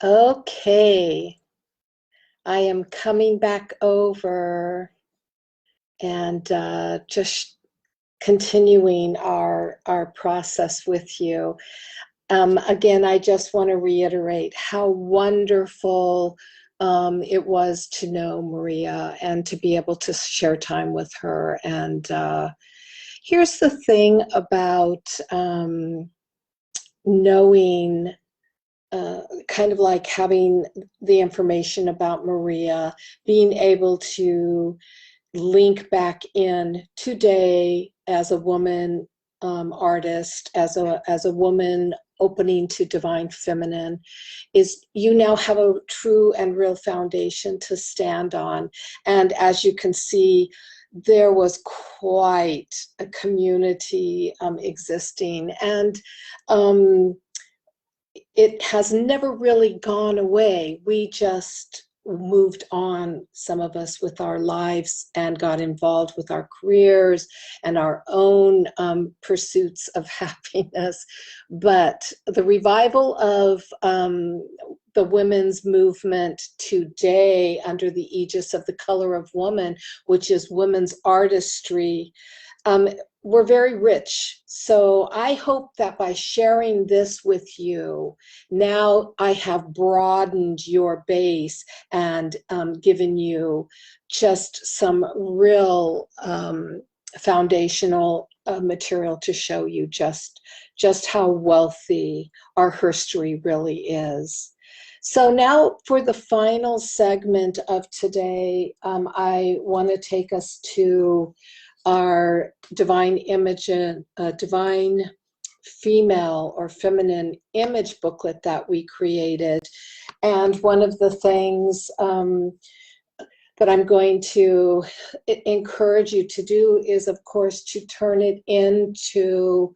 Okay, I am coming back over and just continuing our process with you. Again, I just want to reiterate how wonderful it was to know Maria and to be able to share time with her. And here's the thing about knowing kind of like having the information about Maria, being able to link back in today as a woman artist, as a woman opening to divine feminine, is you now have a true and real foundation to stand on. And as you can see, there was quite a community existing, and it has never really gone away. We just moved on, some of us, with our lives and got involved with our careers and our own pursuits of happiness. But the revival of the women's movement today under the aegis of the Color of Woman, which is women's artistry, we're very rich. So I hope that by sharing this with you, now I have broadened your base and given you just some real foundational material to show you just how wealthy our history really is. So now for the final segment of today, I want to take us to our divine image, divine female or feminine image booklet that we created. And one of the things that I'm going to encourage you to do is, of course, to turn it into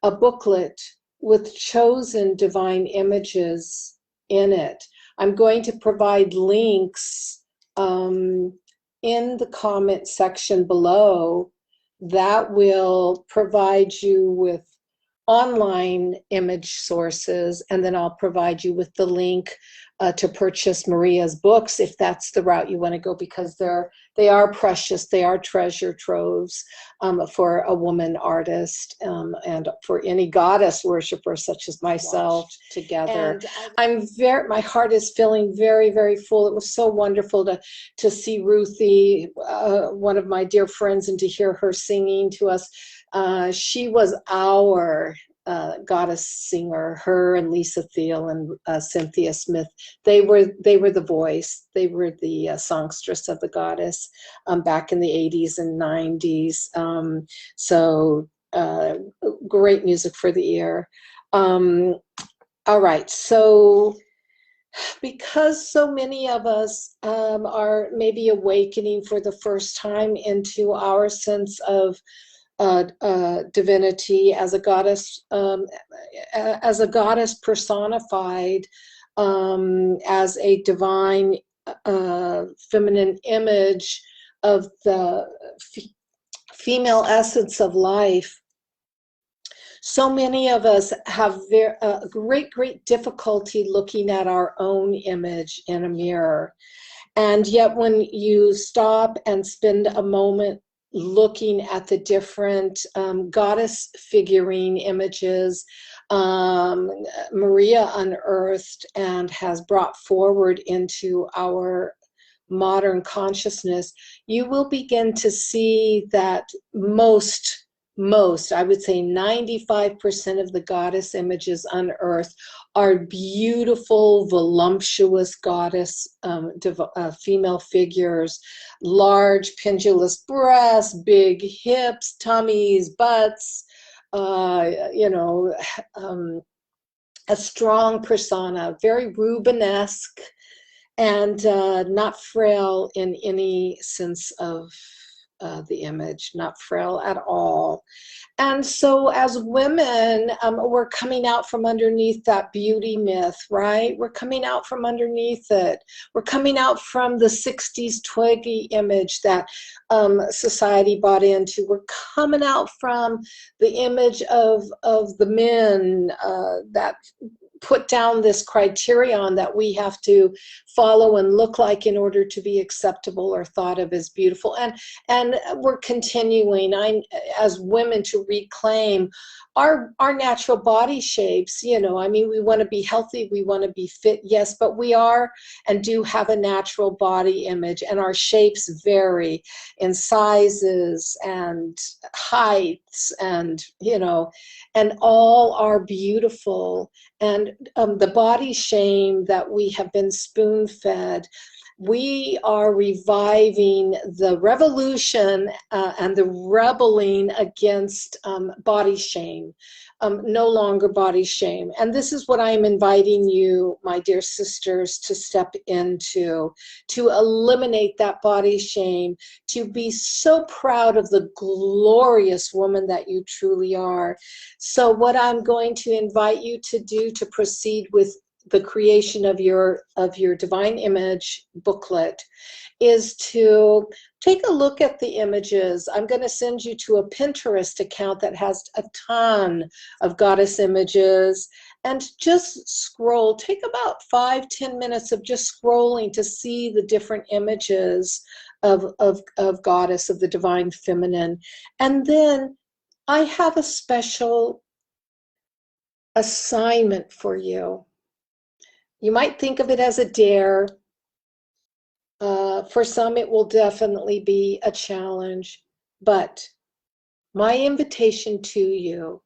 a booklet with chosen divine images in it. I'm going to provide links in the comment section below that will provide you with online image sources, and then I'll provide you with the link to purchase Maria's books if that's the route you want to go, because they are precious, they are treasure troves for a woman artist and for any goddess worshiper such as myself together. And my heart is feeling very, very full. It was so wonderful to see Ruthie, one of my dear friends, and to hear her singing to us. She was our goddess singer, her and Lisa Thiel and Cynthia Smith. They were the voice. They were the songstress of the goddess back in the 80s and 90s. So great music for the ear. All right, so because so many of us are maybe awakening for the first time into our sense of divinity as a goddess personified as a divine feminine image of the female essence of life. So many of us have great difficulty looking at our own image in a mirror. And yet when you stop and spend a moment looking at the different goddess figurine images Maria unearthed and has brought forward into our modern consciousness, you will begin to see that most, I would say 95% of the goddess images unearthed are beautiful, voluptuous goddess female figures, large pendulous breasts, big hips, tummies, butts, a strong persona, very Rubenesque, and not frail in any sense of the image, not frail at all. And so as women, we're coming out from underneath that beauty myth, right? We're coming out from underneath it. We're coming out from the 60s Twiggy image that society bought into. We're coming out from the image of the men that put down this criterion that we have to follow and look like in order to be acceptable or thought of as beautiful. And we're continuing as women to reclaim our natural body shapes. You know, I mean, we want to be healthy, we want to be fit, yes, but we are and do have a natural body image, and our shapes vary in sizes and heights, and you know, and all are beautiful. And the body shame that we have been spoon-fed, we are reviving the revolution and the rebelling against body shame, no longer body shame. And this is what I am inviting you, my dear sisters, to step into, to eliminate that body shame, to be so proud of the glorious woman that you truly are. So what I'm going to invite you to do to proceed with the creation of your divine image booklet is to take a look at the images. I'm going to send you to a Pinterest account that has a ton of goddess images, and just scroll. Take about 5-10 minutes of just scrolling to see the different images of goddess, of the divine feminine. And then I have a special assignment for you. You might think of it as a dare. For some, it will definitely be a challenge. But my invitation to you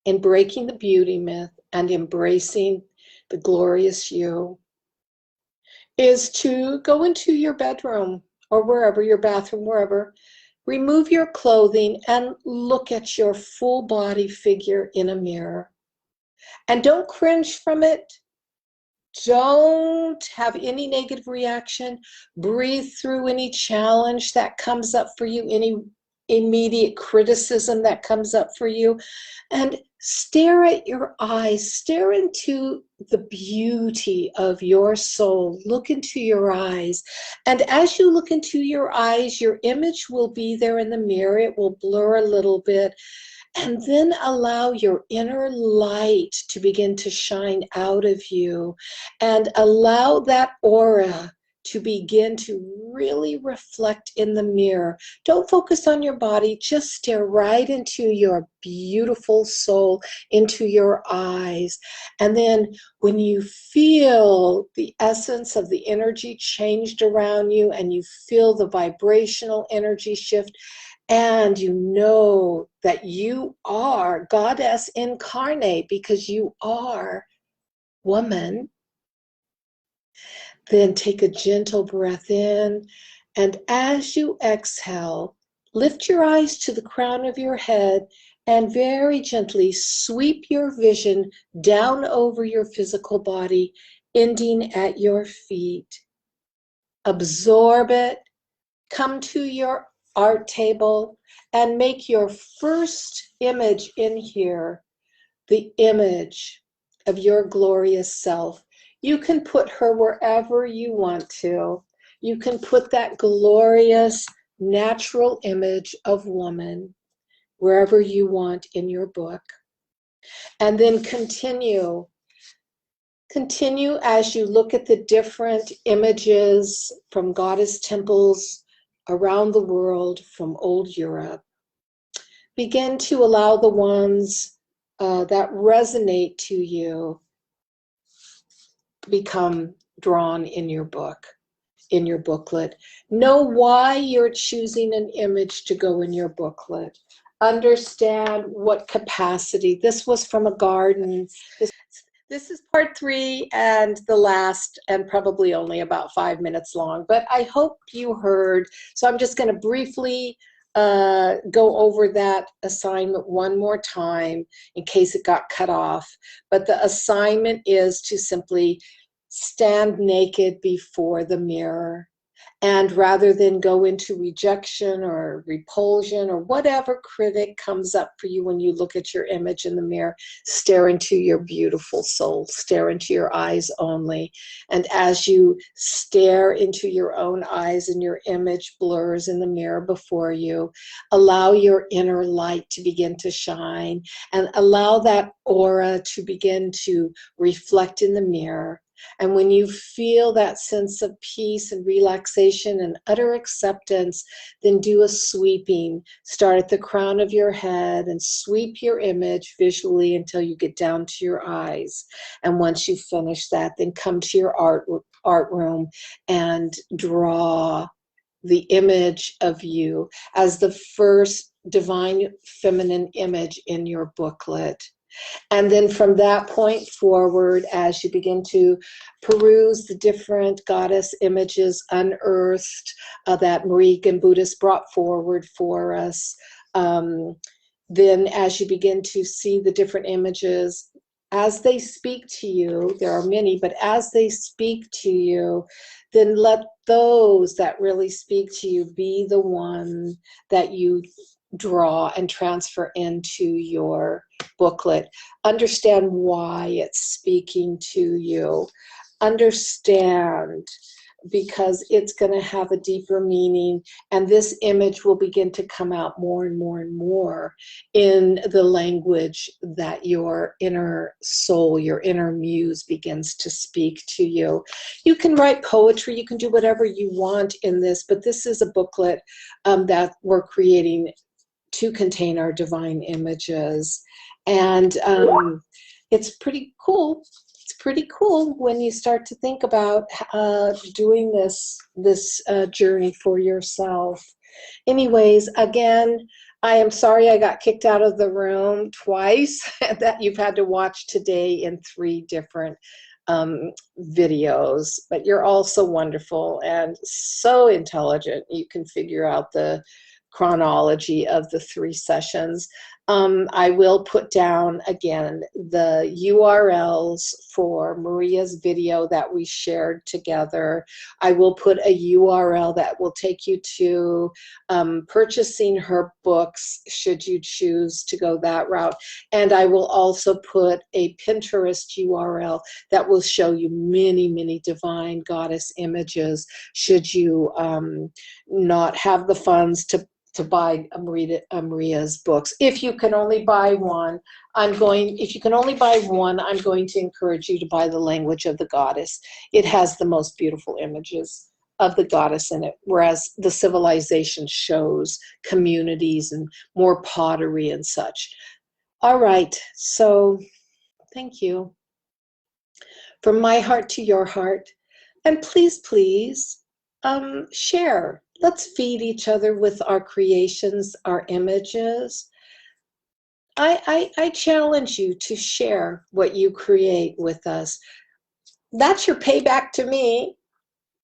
in breaking the beauty myth and embracing the glorious you is to go into your bedroom or wherever, your bathroom, wherever, remove your clothing and look at your full body figure in a mirror. And don't cringe from it. Don't have any negative reaction. Breathe through any challenge that comes up for you, any immediate criticism that comes up for you, and stare at your eyes. Stare into the beauty of your soul. Look into your eyes. And as you look into your eyes, your image will be there in the mirror. It will blur a little bit. And then allow your inner light to begin to shine out of you, and allow that aura to begin to really reflect in the mirror. Don't focus on your body, just stare right into your beautiful soul, into your eyes. And then when you feel the essence of the energy changed around you, and you feel the vibrational energy shift, and you know that you are goddess incarnate because you are woman, then take a gentle breath in. And as you exhale, lift your eyes to the crown of your head and very gently sweep your vision down over your physical body, ending at your feet. Absorb it. Come to your art table and make your first image in here the image of your glorious self. You can put her wherever you want to. You can put that glorious natural image of woman wherever you want in your book. And then continue as you look at the different images from goddess temples around the world from old Europe. Begin to allow the ones that resonate to you become drawn in your book, in your booklet. Know why you're choosing an image to go in your booklet. Understand what capacity. This was from a garden. This is part 3 and the last, and probably only about 5 minutes long, but I hope you heard. So I'm just going to briefly go over that assignment one more time in case it got cut off. But the assignment is to simply stand naked before the mirror And rather than go into rejection or repulsion or whatever critic comes up for you when you look at your image in the mirror, stare into your beautiful soul, stare into your eyes only. And as you stare into your own eyes and your image blurs in the mirror before you, allow your inner light to begin to shine and allow that aura to begin to reflect in the mirror. And when you feel that sense of peace and relaxation and utter acceptance, then do a sweeping. Start at the crown of your head and sweep your image visually until you get down to your eyes. And once you finish that, then come to your art room and draw the image of you as the first divine feminine image in your booklet. And then from that point forward, as you begin to peruse the different goddess images unearthed that Marie and Buddhists brought forward for us, then as you begin to see the different images, as they speak to you, there are many, but as they speak to you, then let those that really speak to you be the one that you draw and transfer into your booklet. Understand why it's speaking to you. Understand, because it's going to have a deeper meaning, and this image will begin to come out more and more and more in the language that your inner soul, your inner muse begins to speak to you. You can write poetry, you can do whatever you want in this, but this is a booklet that we're creating to contain our divine images. And it's pretty cool. It's pretty cool when you start to think about doing this journey for yourself. Anyways, again, I am sorry I got kicked out of the room twice, that you've had to watch today in 3 different videos, but you're all so wonderful and so intelligent. You can figure out the chronology of the 3 sessions. I will put down again the URLs for Maria's video that we shared together. I will put a URL that will take you to purchasing her books should you choose to go that route. And I will also put a Pinterest URL that will show you many, many divine goddess images should you not have the funds to buy Maria's books. If you can only buy one, if you can only buy one, I'm going to encourage you to buy The Language of the Goddess. It has the most beautiful images of the goddess in it, whereas the Civilization shows communities and more pottery and such. All right, so thank you. From my heart to your heart, and please, please, share. Let's feed each other with our creations, our images. I challenge you to share what you create with us. That's your payback to me.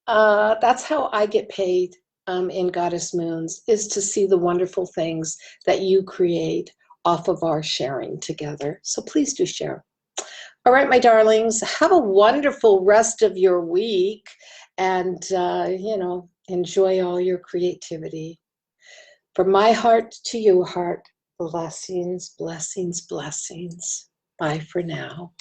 That's how I get paid in Goddess Moons, is to see the wonderful things that you create off of our sharing together. So please do share. All right, my darlings, have a wonderful rest of your week, and you know, enjoy all your creativity. From my heart to your heart, blessings, blessings, blessings. Bye for now.